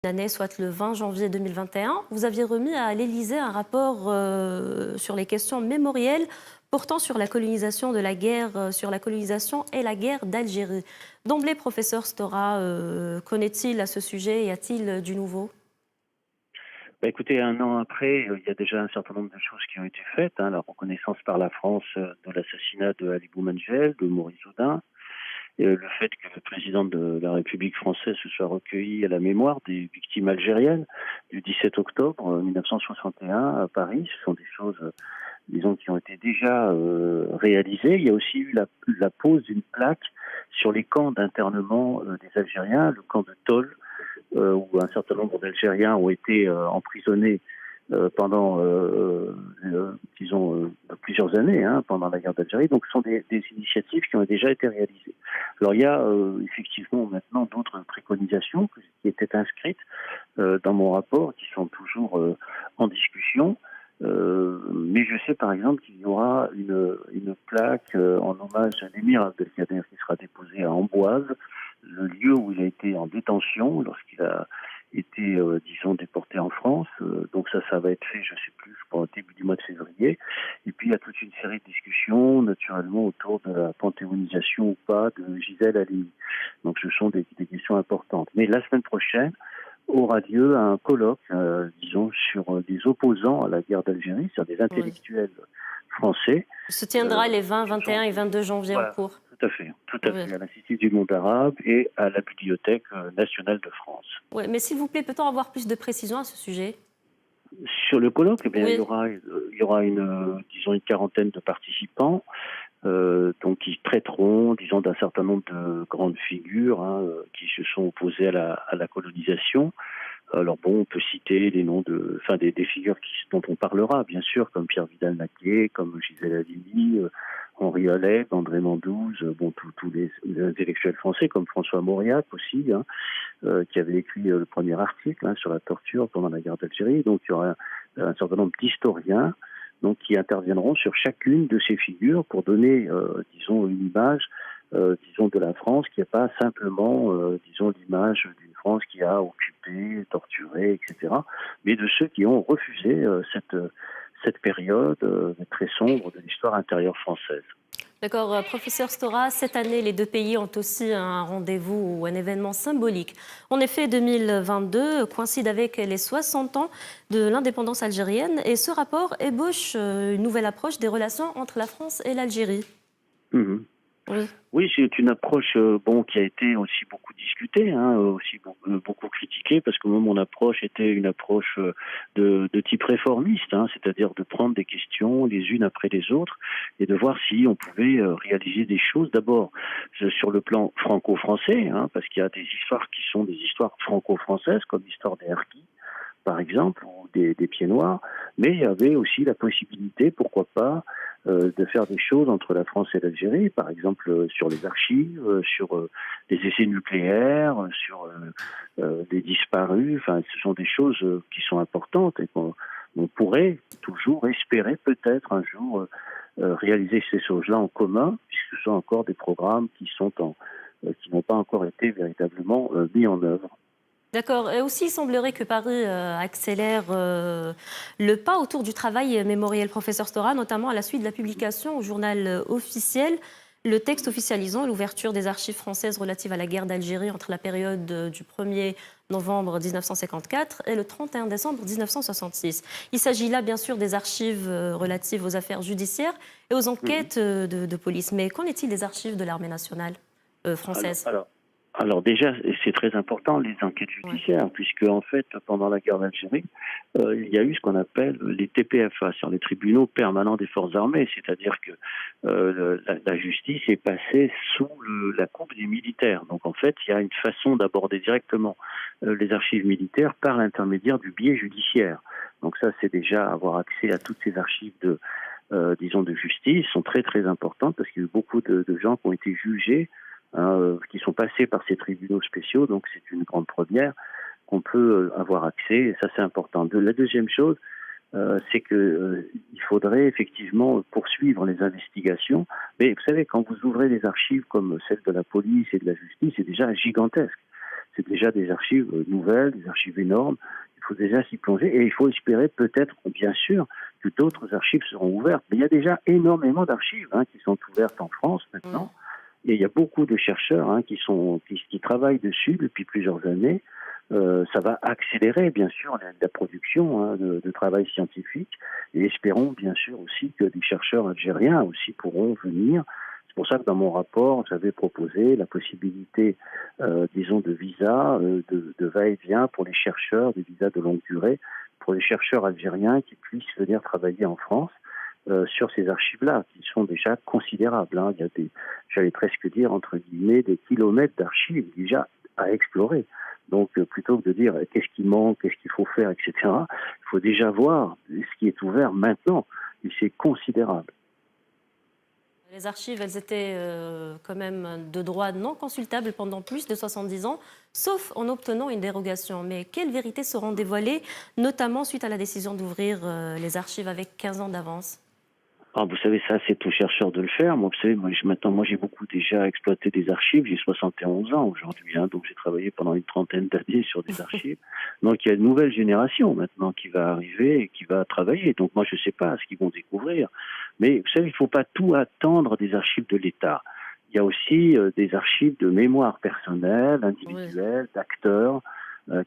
Année, soit le 20 janvier 2021, vous aviez remis à l'Élysée un rapport sur les questions mémorielles portant sur la colonisation de la guerre, sur la colonisation et la guerre d'Algérie. D'emblée, professeur Stora, connaît-il à ce sujet? Y a-t-il du nouveau? Écoutez, un an après, il y a déjà un certain nombre de choses qui ont été faites, hein. La reconnaissance par la France de l'assassinat de Ali Boumendjel, de Maurice Audin, le fait que le président de la République française se soit recueilli à la mémoire des victimes algériennes du 17 octobre 1961 à Paris. Ce sont des choses, disons, qui ont été déjà réalisées. Il y a aussi eu la pose d'une plaque sur les camps d'internement des Algériens, le camp de Tol, où un certain nombre d'Algériens ont été emprisonnés pendant, disons, plusieurs années, hein, pendant la guerre d'Algérie. Donc, ce sont des initiatives qui ont déjà été réalisées. Alors, il y a effectivement maintenant d'autres préconisations qui étaient inscrites dans mon rapport, qui sont toujours en discussion. Mais je sais par exemple qu'il y aura une plaque en hommage à l'émir Abdelkader qui sera déposée à Amboise, le lieu où il a été en détention lorsqu'il a été, disons, déporté en France. Donc ça va être fait, je sais plus, je crois, au début du mois de février. Et puis il y a toute une série de discussions, naturellement, autour de la panthéonisation ou pas de Gisèle Halimi. Donc ce sont des questions importantes. Mais la semaine prochaine aura lieu un colloque, disons, sur des opposants à la guerre d'Algérie, sur des Oui. intellectuels français. Il se tiendra les 20, Ce 21 sont, et 22 janvier en voilà, cours. tout à Oui. fait, à l'Institut du monde arabe et à la Bibliothèque nationale de France. Oui. Mais s'il vous plaît, peut-on avoir plus de précisions à ce sujet? Sur le colloque, eh bien, Oui. il y aura disons, une quarantaine de participants, donc qui traiteront, disons, d'un certain nombre de grandes figures, hein, qui se sont opposées à la colonisation. Alors bon, on peut citer les noms des figures dont on parlera, bien sûr, comme Pierre Vidal-Naquet, comme Gisèle Halimi, Henri Alais, André Mandouze, bon, tous les intellectuels français, comme François Mauriac aussi, hein, qui avait écrit le premier article, hein, sur la torture pendant la guerre d'Algérie. Donc il y aura un certain nombre d'historiens, donc, qui interviendront sur chacune de ces figures pour donner, disons, une image, disons, de la France qui n'est pas simplement, disons, l'image d'une France qui a occupé, torturé, etc., mais de ceux qui ont refusé cette période très sombre de l'histoire intérieure française. D'accord, professeur Stora, cette année, les deux pays ont aussi un rendez-vous ou un événement symbolique. En effet, 2022 coïncide avec les 60 ans de l'indépendance algérienne et ce rapport ébauche une nouvelle approche des relations entre la France et l'Algérie. Mhm. Oui, Oui, c'est une approche bon qui a été aussi beaucoup discutée, hein, aussi beaucoup critiquée, parce que moi mon approche était une approche de type réformiste, hein, c'est-à-dire de prendre des questions les unes après les autres et de voir si on pouvait réaliser des choses d'abord sur le plan franco-français, hein, parce qu'il y a des histoires qui sont des histoires franco-françaises, comme l'histoire des harkis par exemple, ou des pieds noirs, mais il y avait aussi la possibilité, pourquoi pas, de faire des choses entre la France et l'Algérie, par exemple sur les archives, sur les essais nucléaires, sur les disparus. Enfin, ce sont des choses qui sont importantes et on pourrait toujours espérer peut-être un jour réaliser ces choses-là en commun, puisque ce sont encore des programmes qui n'ont pas encore été véritablement mis en œuvre. d'accord. Et aussi, il semblerait que Paris accélère le pas autour du travail mémoriel, professeur Stora, notamment à la suite de la publication au journal officiel, le texte officialisant l'ouverture des archives françaises relatives à la guerre d'Algérie entre la période du 1er novembre 1954 et le 31 décembre 1966. Il s'agit là, bien sûr, des archives relatives aux affaires judiciaires et aux Mhm. enquêtes de police. Mais qu'en est-il des archives de l'armée nationale Alors, française? alors, alors déjà, c'est très important les enquêtes Ouais. judiciaires, puisque en fait, pendant la guerre d'Algérie, il y a eu ce qu'on appelle les TPFA, sur les tribunaux permanents des forces armées, c'est-à-dire que la justice est passée sous la coupe des militaires. Donc en fait, il y a une façon d'aborder directement les archives militaires par l'intermédiaire du biais judiciaire. Donc ça, c'est déjà avoir accès à toutes ces archives disons, de justice, sont très très importantes parce qu'il y a eu beaucoup de gens qui ont été jugés, hein, qui sont passés par ces tribunaux spéciaux, donc c'est une grande première qu'on peut avoir accès, et ça c'est important. La deuxième chose, c'est que il faudrait effectivement poursuivre les investigations, mais vous savez, quand vous ouvrez des archives comme celles de la police et de la justice, c'est déjà gigantesque. c'est déjà des archives nouvelles, des archives énormes. Il faut déjà s'y plonger et il faut espérer peut-être, bien sûr, que d'autres archives seront ouvertes. Mais il y a déjà énormément d'archives qui sont ouvertes en France Oui. maintenant. Et il y a beaucoup de chercheurs qui travaillent dessus depuis plusieurs années. Ça va accélérer, bien sûr, la production de travail scientifique. Et espérons, bien sûr, aussi que des chercheurs algériens aussi pourront venir. C'est pour ça que dans mon rapport, j'avais proposé la possibilité, disons, de visa, de va-et-vient pour les chercheurs, des visas de longue durée, pour les chercheurs algériens qui puissent venir travailler en France sur ces archives-là, qui sont déjà considérables. Il y a j'allais presque dire, entre guillemets, des kilomètres d'archives déjà à explorer. Donc, plutôt que de dire qu'est-ce qui manque, qu'est-ce qu'il faut faire, etc., il faut déjà voir ce qui est ouvert maintenant. Et c'est considérable. Les archives, elles étaient quand même de droit non consultable pendant plus de 70 ans, sauf en obtenant une dérogation. Mais quelles vérités seront dévoilées, notamment suite à la décision d'ouvrir les archives avec 15 ans d'avance? Ah, vous savez, ça, c'est aux chercheurs de le faire. Moi, vous savez, moi, j'ai beaucoup déjà exploité des archives. J'ai 71 ans aujourd'hui, donc j'ai travaillé pendant une trentaine d'années sur des archives. Donc, il y a une nouvelle génération maintenant qui va arriver et qui va travailler. Donc, moi, je ne sais pas ce qu'ils vont découvrir. Mais vous savez, il ne faut pas tout attendre des archives de l'État. Il y a aussi des archives de mémoire personnelle, Oui. individuelle, d'acteurs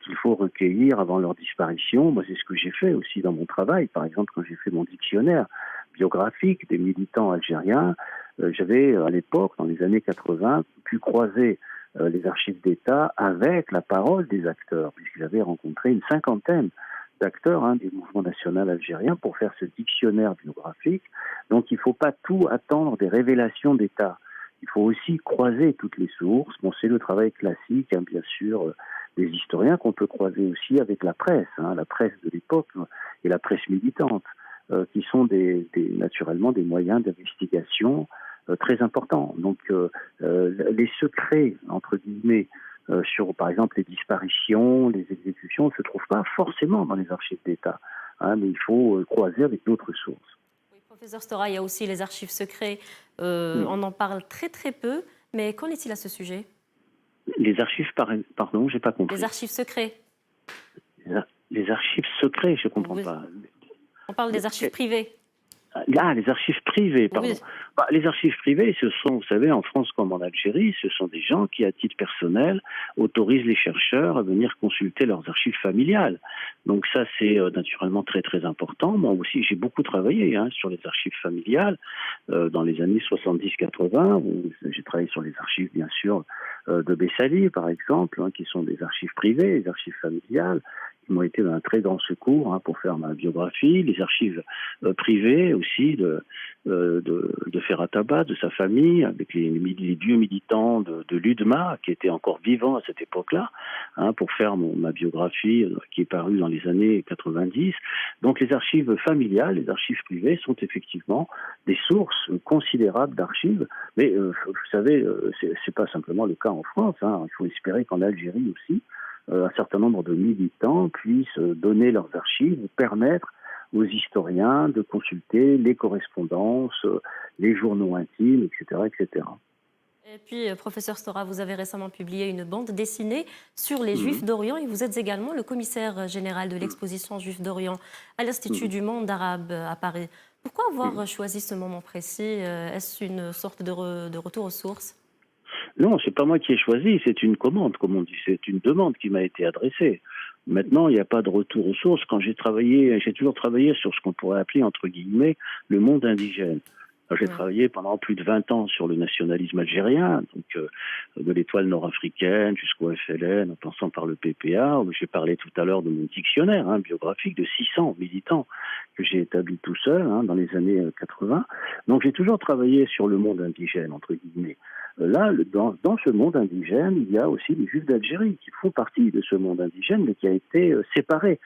qu'il faut recueillir avant leur disparition. Moi, c'est ce que j'ai fait aussi dans mon travail. Par exemple, quand j'ai fait mon dictionnaire biographique des militants algériens, j'avais à l'époque, dans les années 80, pu croiser les archives d'État avec la parole des acteurs, puisque j'avais rencontré une cinquantaine d'acteurs du mouvement national algérien pour faire ce dictionnaire biographique. Donc il ne faut pas tout attendre des révélations d'État. Il faut aussi croiser toutes les sources. Bon, c'est le travail classique, bien sûr, des historiens qu'on peut croiser aussi avec la presse de l'époque et la presse militante, qui sont naturellement des moyens d'investigation très importants. Donc les secrets, entre guillemets, sur par exemple les disparitions, les exécutions, ne se trouvent pas forcément dans les archives d'État, mais il faut croiser avec d'autres sources. Oui, professeur Stora, il y a aussi les archives secrets. Hmm. On en parle très très peu, mais qu'en est-il à ce sujet? Les archives, pardon, j'ai pas Les compris. archives secrets. Les archives secrets, je comprends Oui. pas. On parle des archives privées. Ah, les archives privées, Oui. pardon. Les archives privées, ce sont, vous savez, en France comme en Algérie, ce sont des gens qui, à titre personnel, autorisent les chercheurs à venir consulter leurs archives familiales. Donc ça, c'est naturellement très très important. Moi aussi, j'ai beaucoup travaillé sur les archives familiales dans les années 70-80. Où j'ai travaillé sur les archives, bien sûr, de Bessali, par exemple, qui sont des archives privées, des archives familiales, qui m'ont été d'un très grand secours pour faire ma biographie. Les archives privées aussi de Ferhat Taba, de sa famille, avec les vieux militants de l'UDMA, qui étaient encore vivants à cette époque-là, pour faire ma biographie qui est parue dans les années 90. Donc les archives familiales, les archives privées sont effectivement des sources considérables d'archives. Mais vous savez, c'est pas simplement le cas en France. Il faut espérer qu'en Algérie aussi, un certain nombre de militants puissent donner leurs archives ou permettre aux historiens de consulter les correspondances, les journaux intimes, etc., etc. Et puis, professeur Stora, vous avez récemment publié une bande dessinée sur les Juifs Mhm. d'Orient et vous êtes également le commissaire général de l'exposition Juifs d'Orient à l'Institut Mhm. du monde arabe à Paris. Pourquoi avoir Mhm. choisi ce moment précis? Est-ce une sorte de retour aux sources? Non, c'est pas moi qui ai choisi, c'est une commande, comme on dit, c'est une demande qui m'a été adressée. Maintenant, il n'y a pas de retour aux sources. Quand j'ai toujours travaillé sur ce qu'on pourrait appeler, entre guillemets, le monde indigène. J'ai Oui. travaillé pendant plus de 20 ans sur le nationalisme algérien, donc de l'étoile nord-africaine jusqu'au FLN, en passant par le PPA. J'ai parlé tout à l'heure de mon dictionnaire biographique de 600 militants que j'ai établi tout seul dans les années 80. Donc j'ai toujours travaillé sur le monde indigène, entre guillemets. Là, dans ce monde indigène, il y a aussi les Juifs d'Algérie qui font partie de ce monde indigène, mais qui a été séparé,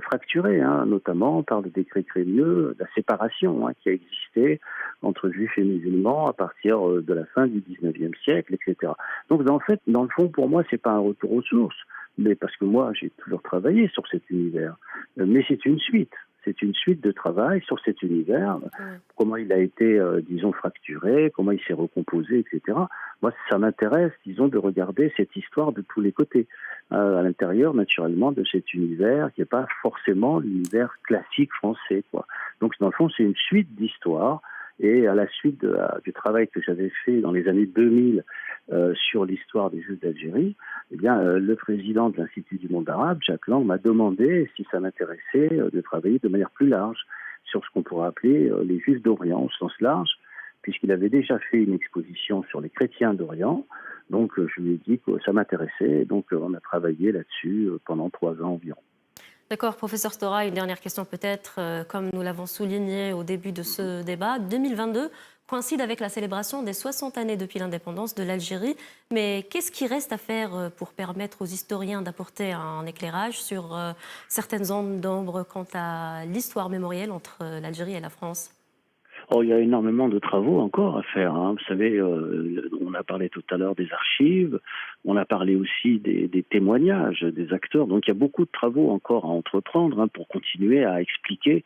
fracturé, notamment par le décret Crémieux, la séparation qui a existé entre Juifs et musulmans à partir de la fin du XIXe siècle, etc. Donc, dans le fond, pour moi, c'est pas un retour aux sources, mais parce que moi, j'ai toujours travaillé sur cet univers. Mais c'est une suite. C'est une suite de travail sur cet univers, Oui. comment il a été, disons, fracturé, comment il s'est recomposé, etc. Moi, ça m'intéresse, disons, de regarder cette histoire de tous les côtés, à l'intérieur, naturellement, de cet univers qui n'est pas forcément l'univers classique français, quoi. Donc, dans le fond, c'est une suite d'histoires. Et à la suite du travail que j'avais fait dans les années 2000 sur l'histoire des Juifs d'Algérie, eh bien, le président de l'Institut du monde arabe, Jacques Lang, m'a demandé si ça m'intéressait de travailler de manière plus large sur ce qu'on pourrait appeler les Juifs d'Orient au sens large, puisqu'il avait déjà fait une exposition sur les chrétiens d'Orient. Donc, je lui ai dit que ça m'intéressait. Donc, on a travaillé là-dessus pendant 3 ans environ. D'accord, professeur Stora, une dernière question peut-être. Comme nous l'avons souligné au début de ce débat, 2022 coïncide avec la célébration des 60 années depuis l'indépendance de l'Algérie. Mais qu'est-ce qui reste à faire pour permettre aux historiens d'apporter un éclairage sur certaines zones d'ombre quant à l'histoire mémorielle entre l'Algérie et la France? Oh, il y a énormément de travaux encore à faire, hein. Vous savez, on a parlé tout à l'heure des archives, on a parlé aussi des témoignages des acteurs. Donc il y a beaucoup de travaux encore à entreprendre, hein, pour continuer à expliquer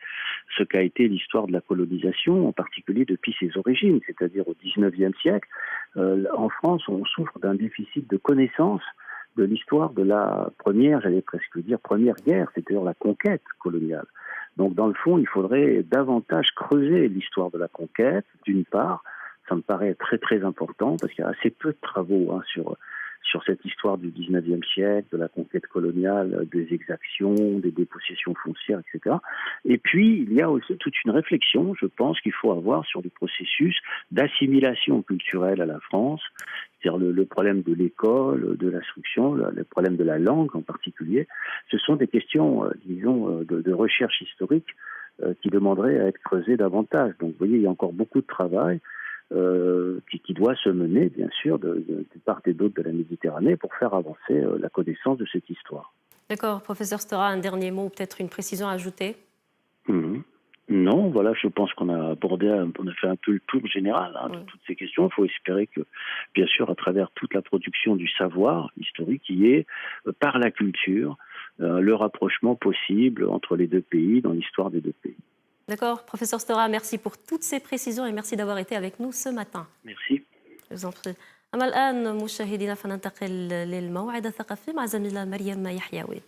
ce qu'a été l'histoire de la colonisation, en particulier depuis ses origines, c'est-à-dire au XIXe siècle. En France, on souffre d'un déficit de connaissance de l'histoire de la première, j'allais presque dire, première guerre, c'est-à-dire la conquête coloniale. Donc, dans le fond, il faudrait davantage creuser l'histoire de la conquête, d'une part. Ça me paraît très, très important, parce qu'il y a assez peu de travaux, hein, sur cette histoire du 19e siècle, de la conquête coloniale, des exactions, des dépossessions foncières, etc. Et puis, il y a aussi toute une réflexion, je pense, qu'il faut avoir sur le processus d'assimilation culturelle à la France, c'est-à-dire le problème de l'école, de l'instruction, le problème de la langue en particulier. Ce sont des questions, disons, de recherche historique qui demanderaient à être creusées davantage. Donc, vous voyez, il y a encore beaucoup de travail qui doit se mener, bien sûr, de part et d'autre de la Méditerranée pour faire avancer la connaissance de cette histoire. D'accord, professeur Stora, un dernier mot, peut-être une précision à ajouter? Mhm. Non, voilà, je pense qu'on a abordé, on a fait un peu le tour général, hein, de Oui. toutes ces questions. Il faut espérer que, bien sûr, à travers toute la production du savoir historique, il y ait, par la culture, le rapprochement possible entre les deux pays, dans l'histoire des deux pays. D'accord, professeur Stora, merci pour toutes ces précisions et merci d'avoir été avec nous ce matin. Merci. Je vous en prie. أما الآن مشاهدينا فننتقل للموعد الثقافي مع زميلة مريم يحيوي.